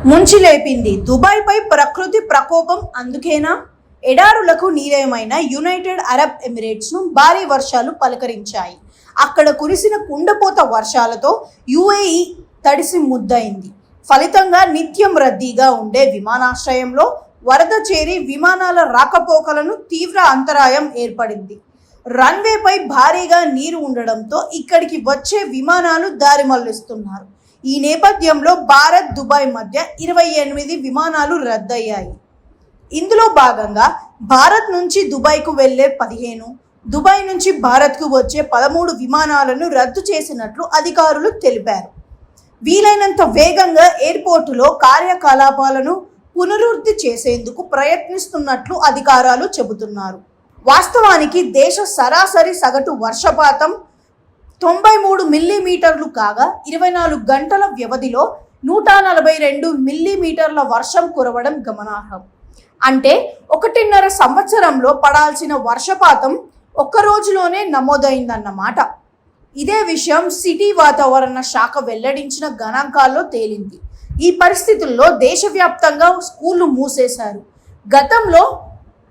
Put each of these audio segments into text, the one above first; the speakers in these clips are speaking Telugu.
ముంచిలేపింది దుబాయ్పై ప్రకృతి ప్రకోపం. అందుకేనా ఎడారులకు నీరేమైన యునైటెడ్ అరబ్ ఎమిరేట్స్ను భారీ వర్షాలు పలకరించాయి. అక్కడ కురిసిన కుండపోత వర్షాలతో యుఏఈ తడిసి ముద్దయింది. ఫలితంగా నిత్యం రద్దీగా ఉండే విమానాశ్రయంలో వరద చేరి విమానాల రాకపోకలను తీవ్ర అంతరాయం ఏర్పడింది. రన్వేపై భారీగా నీరు ఉండడంతో ఇక్కడికి వచ్చే విమానాలు దారి మళ్లిస్తున్నారు. ఈ నేపథ్యంలో భారత్ దుబాయ్ మధ్య 28 విమానాలు రద్దయ్యాయి. ఇందులో భాగంగా భారత్ నుంచి దుబాయ్కు వెళ్లే 15, దుబాయ్ నుంచి భారత్కు వచ్చే 13 విమానాలను రద్దు చేసినట్లు అధికారులు తెలిపారు. వీలైనంత వేగంగా ఎయిర్పోర్టులో కార్యకలాపాలను పునరుద్ధి చేసేందుకు ప్రయత్నిస్తున్నట్లు అధికారులు చెబుతున్నారు. వాస్తవానికి దేశ సరాసరి సగటు వర్షపాతం 93 మిల్లీమీటర్లు కాగా 24 గంటల వ్యవధిలో 142 మిల్లీమీటర్ల వర్షం కురవడం గమనార్హం. అంటే 1.5 సంవత్సరంలో పడాల్సిన వర్షపాతం ఒక్క రోజులోనే నమోదైందన్నమాట. ఇదే విషయం సిటీ వాతావరణ శాఖ వెల్లడించిన గణాంకాల్లో తేలింది. ఈ పరిస్థితుల్లో దేశవ్యాప్తంగా స్కూళ్లు మూసేశారు. గతంలో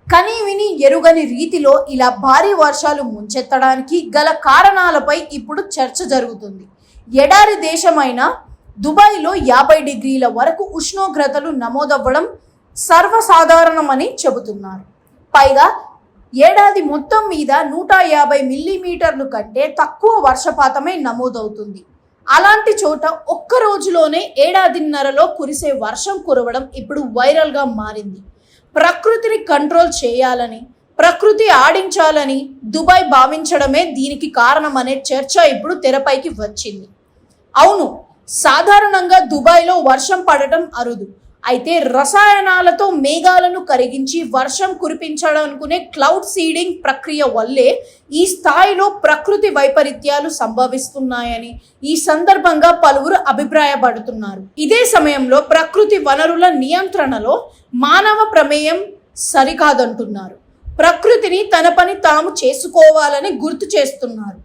కనీవిని ఎరుగని రీతిలో ఇలా భారీ వర్షాలు ముంచెత్తడానికి గల కారణాలపై ఇప్పుడు చర్చ జరుగుతుంది. ఎడారి దేశమైన దుబాయ్లో 50 డిగ్రీల వరకు ఉష్ణోగ్రతలు నమోదవ్వడం సర్వసాధారణమని చెబుతున్నారు. పైగా ఏడాది మొత్తం మీద 150 మిల్లీమీటర్లు కంటే తక్కువ వర్షపాతమే నమోదవుతుంది. అలాంటి చోట ఒక్క రోజులోనే ఏడాదిన్నరలో కురిసే వర్షం కురవడం ఇప్పుడు వైరల్గా మారింది. ప్రకృతిని కంట్రోల్ చేయాలని, ప్రకృతి ఆడించాలని దుబాయ్ భావించడమే దీనికి కారణమనే చర్చ ఇప్పుడు తెరపైకి వచ్చింది. అవును, సాధారణంగా దుబాయ్లో వర్షం పడటం అరుదు. అయితే రసాయనాలతో మేఘాలను కరిగించి వర్షం కురిపించాలనుకునే క్లౌడ్ సీడింగ్ ప్రక్రియ వల్లే ఈ స్థాయిలో ప్రకృతి వైపరీత్యాలు సంభవిస్తున్నాయని ఈ సందర్భంగా పలువురు అభిప్రాయపడుతున్నారు. ఇదే సమయంలో ప్రకృతి వనరుల నియంత్రణలో మానవ ప్రమేయం సరికాదంటున్నారు. ప్రకృతిని తన పని తాము చేసుకోవాలని గుర్తు చేస్తున్నారు.